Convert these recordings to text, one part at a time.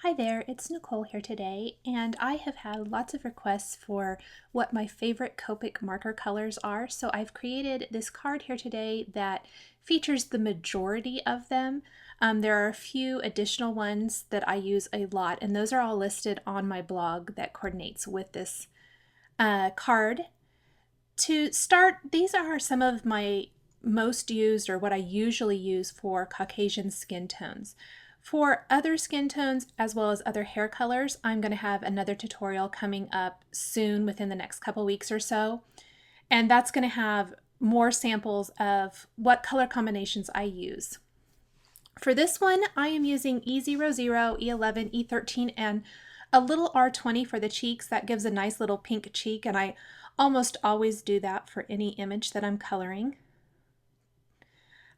Hi there, it's Nicole here today, and I have had lots of requests for what my favorite Copic marker colors are, so I've created this card here today that features the majority of them. There are a few additional ones that I use a lot, and those are all listed on my blog that coordinates with this card. To start, these are some of my most used, or what I usually use for Caucasian skin tones. For other skin tones as well as other hair colors, I'm going to have another tutorial coming up soon within the next couple weeks or so. And that's going to have more samples of what color combinations I use. For this one, I am using E00, E11, E13, and a little R20 for the cheeks. That gives a nice little pink cheek, and I almost always do that for any image that I'm coloring.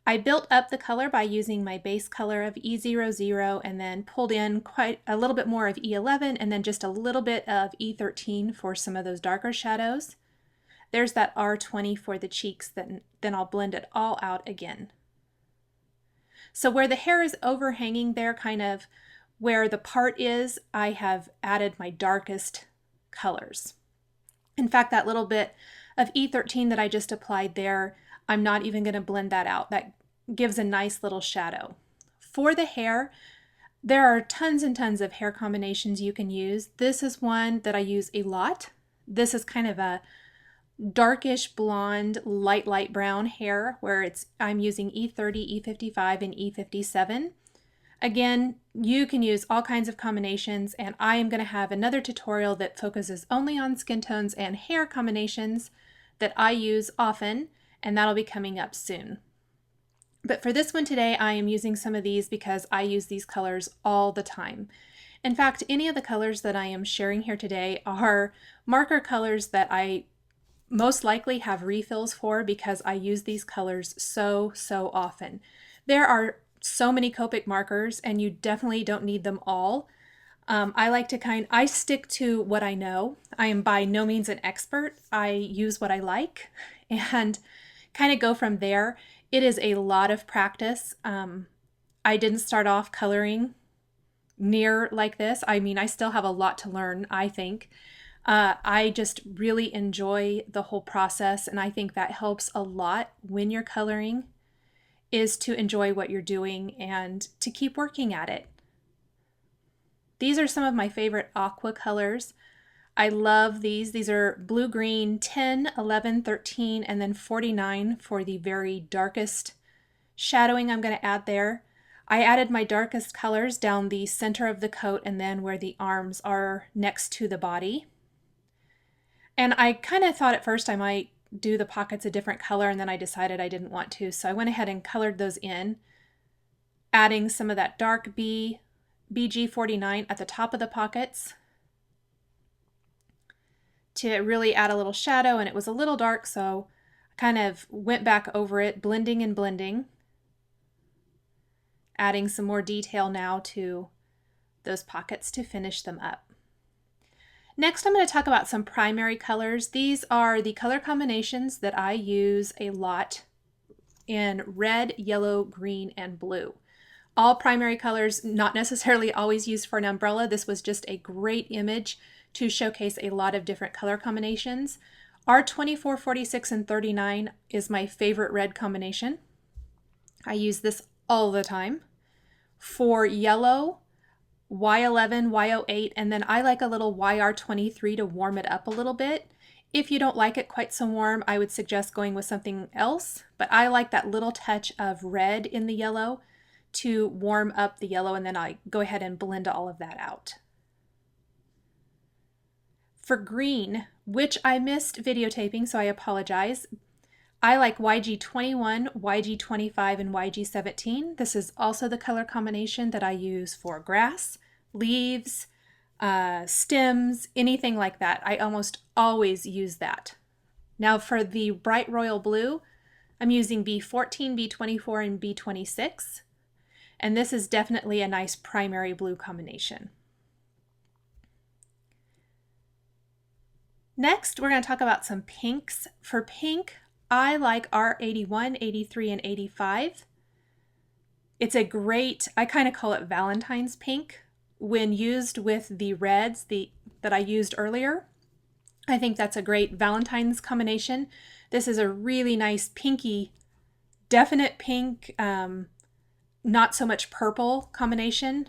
I built up the color by using my base color of E00 and then pulled in quite a little bit more of E11 and then just a little bit of E13 for some of those darker shadows. There's that R20 for the cheeks, then I'll blend it all out again. So where the hair is overhanging there, kind of where the part is, I have added my darkest colors. In fact, that little bit of E13 that I just applied there, I'm not even going to blend that out. That gives a nice little shadow. For the hair, there are tons and tons of hair combinations you can use. This is one that I use a lot. This is kind of a darkish blonde, light brown hair where I'm using E30, E55, and E57. Again, you can use all kinds of combinations, and I am going to have another tutorial that focuses only on skin tones and hair combinations that I use often, and that'll be coming up soon. But for this one today, I am using some of these because I use these colors all the time. In fact, any of the colors that I am sharing here today are marker colors that I most likely have refills for because I use these colors so often. There are so many Copic markers, and you definitely don't need them all. I stick to what I know. I am by no means an expert. I use what I like and kind of go from there. It is a lot of practice. I didn't start off coloring near like this. I mean, I still have a lot to learn, I think. I just really enjoy the whole process, and I think that helps a lot when you're coloring, is to enjoy what you're doing and to keep working at it. These are some of my favorite aqua colors. I love these. These are blue, green, 10, 11, 13, and then 49 for the very darkest shadowing I'm going to add there. I added my darkest colors down the center of the coat and then where the arms are next to the body. And I kind of thought at first I might do the pockets a different color, and then I decided I didn't want to. So I went ahead and colored those in, adding some of that dark BG49 at the top of the pockets to really add a little shadow, and it was a little dark, so I kind of went back over it, blending and blending, adding some more detail now to those pockets to finish them up. Next, I'm going to talk about some primary colors. These are the color combinations that I use a lot in red, yellow, green, and blue. All primary colors, not necessarily always used for an umbrella. This was just a great image to showcase a lot of different color combinations. R24, 46, and 39 is my favorite red combination. I use this all the time. For yellow, Y11, Y08, and then I like a little YR23 to warm it up a little bit. If you don't like it quite so warm, I would suggest going with something else, but I like that little touch of red in the yellow to warm up the yellow, and then I go ahead and blend all of that out. For green, which I missed videotaping, so I apologize, I like YG21, YG25, and YG17. This is also the color combination that I use for grass, leaves, stems, anything like that. I almost always use that. Now for the bright royal blue, I'm using B14, B24, and B26. And this is definitely a nice primary blue combination. Next, we're going to talk about some pinks. For pink, I like R81, 83, and 85. It's a great, I kind of call it Valentine's pink, when used with the reds that I used earlier, I think that's a great Valentine's combination. This is a really nice pinky, definite pink, not so much purple combination,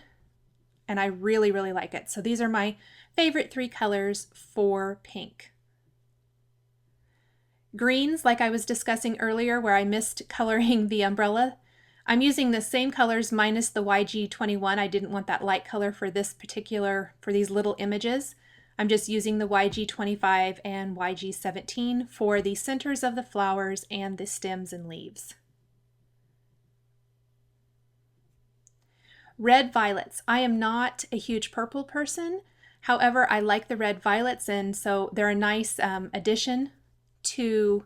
and I really, really like it. So these are my favorite 3 colors for pink. Greens, like I was discussing earlier where I missed coloring the umbrella, I'm using the same colors minus the YG21. I didn't want that light color for this particular, for these little images. I'm just using the YG25 and YG17 for the centers of the flowers and the stems and leaves. Red violets. I am not a huge purple person. However, I like the red violets, and so they're a nice addition to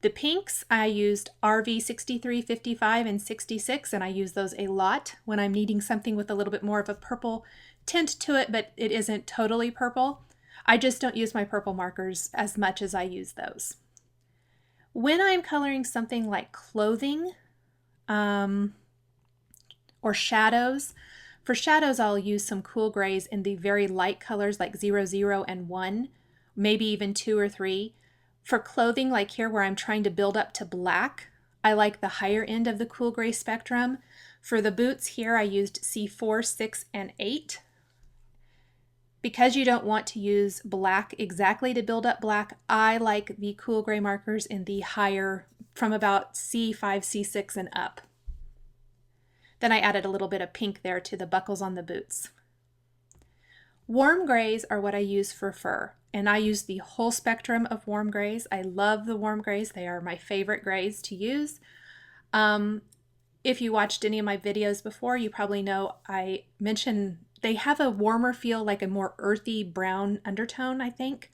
the pinks. I used RV 63, 55, and 66, and I use those a lot when I'm needing something with a little bit more of a purple tint to it, but it isn't totally purple. I just don't use my purple markers as much as I use those. When I'm coloring something like clothing or shadows, for shadows I'll use some cool grays in the very light colors like 0, 0, and 1, maybe even 2 or 3. For clothing, like here where I'm trying to build up to black, I like the higher end of the cool gray spectrum. For the boots here, I used C4, 6, and 8. Because you don't want to use black exactly to build up black, I like the cool gray markers in the higher, from about C5, C6, and up. Then I added a little bit of pink there to the buckles on the boots. Warm grays are what I use for fur, and I use the whole spectrum of warm grays. I love the warm grays. They are my favorite grays to use. If you watched any of my videos before, you probably know I mentioned they have a warmer feel, like a more earthy brown undertone, I think.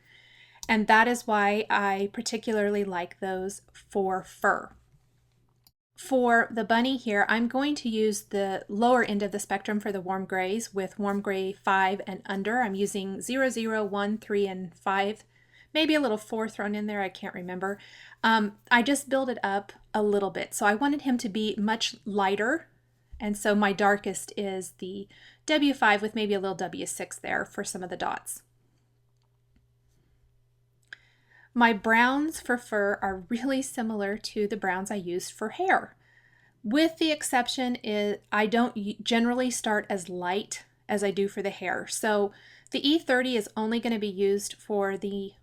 And that is why I particularly like those for fur. For the bunny here, I'm going to use the lower end of the spectrum for the warm grays with warm gray 5 and under. I'm using 0, 0, 1, 3, and 5, maybe a little 4 thrown in there, I can't remember. I just build it up a little bit. So I wanted him to be much lighter, and so my darkest is the W5 with maybe a little W6 there for some of the dots. My browns for fur are really similar to the browns I used for hair. With the exception is I don't generally start as light as I do for the hair. So the E30 is only going to be used for the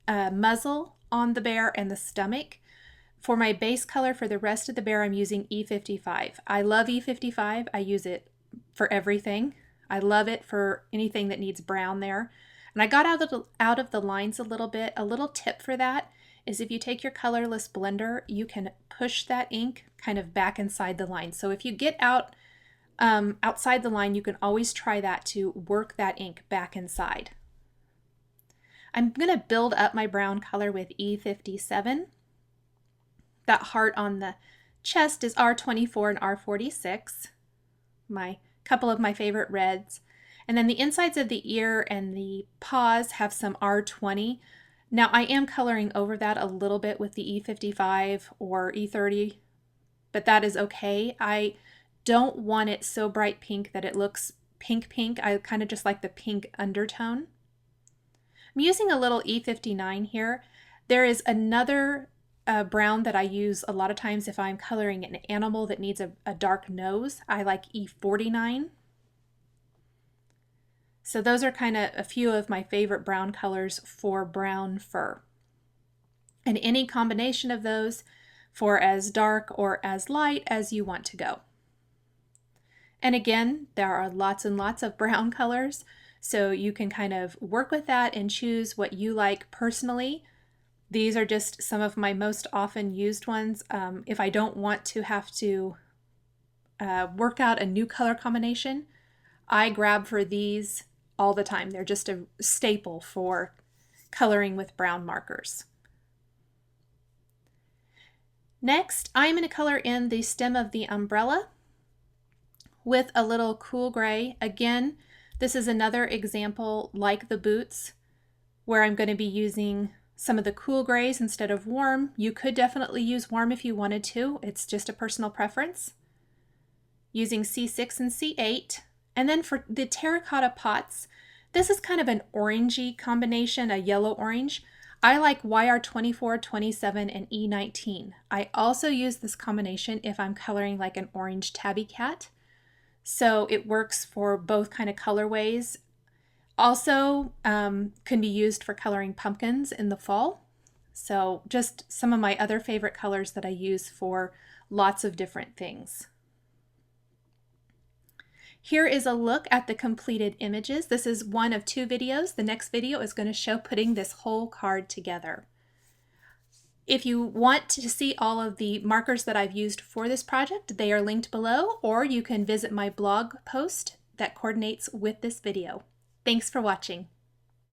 muzzle on the bear and the stomach. For my base color for the rest of the bear, I'm using E55. I love E55. I use it for everything. I love it for anything that needs brown there. And I got out of the lines a little bit. A little tip for that is if you take your colorless blender, you can push that ink kind of back inside the line. So if you get outside the line, you can always try that to work that ink back inside. I'm going to build up my brown color with E57. That heart on the chest is R24 and R46, couple of my favorite reds. And then the insides of the ear and the paws have some R20. Now I am coloring over that a little bit with the E55 or E30, but that is okay. I don't want it so bright pink that it looks pink. I kind of just like the pink undertone. I'm using a little E59 here. There is another brown that I use a lot of times if I'm coloring an animal that needs a dark nose. I like E49. So those are kind of a few of my favorite brown colors for brown fur. And any combination of those for as dark or as light as you want to go. And again, there are lots and lots of brown colors, so you can kind of work with that and choose what you like personally. These are just some of my most often used ones. If I don't want to have to work out a new color combination, I grab for these all the time. They're just a staple for coloring with brown markers. Next, I'm going to color in the stem of the umbrella with a little cool gray. Again, this is another example like the boots where I'm going to be using some of the cool grays instead of warm. You could definitely use warm if you wanted to. It's just a personal preference. Using C6 and C8. And then for the terracotta pots, this is kind of an orangey combination, a yellow-orange. I like YR24, 27, and E19. I also use this combination if I'm coloring like an orange tabby cat. So it works for both kind of colorways. Also can be used for coloring pumpkins in the fall. So just some of my other favorite colors that I use for lots of different things. Here is a look at the completed images. This is one of 2 videos. The next video is going to show putting this whole card together. If you want to see all of the markers that I've used for this project, they are linked below, or you can visit my blog post that coordinates with this video. Thanks for watching.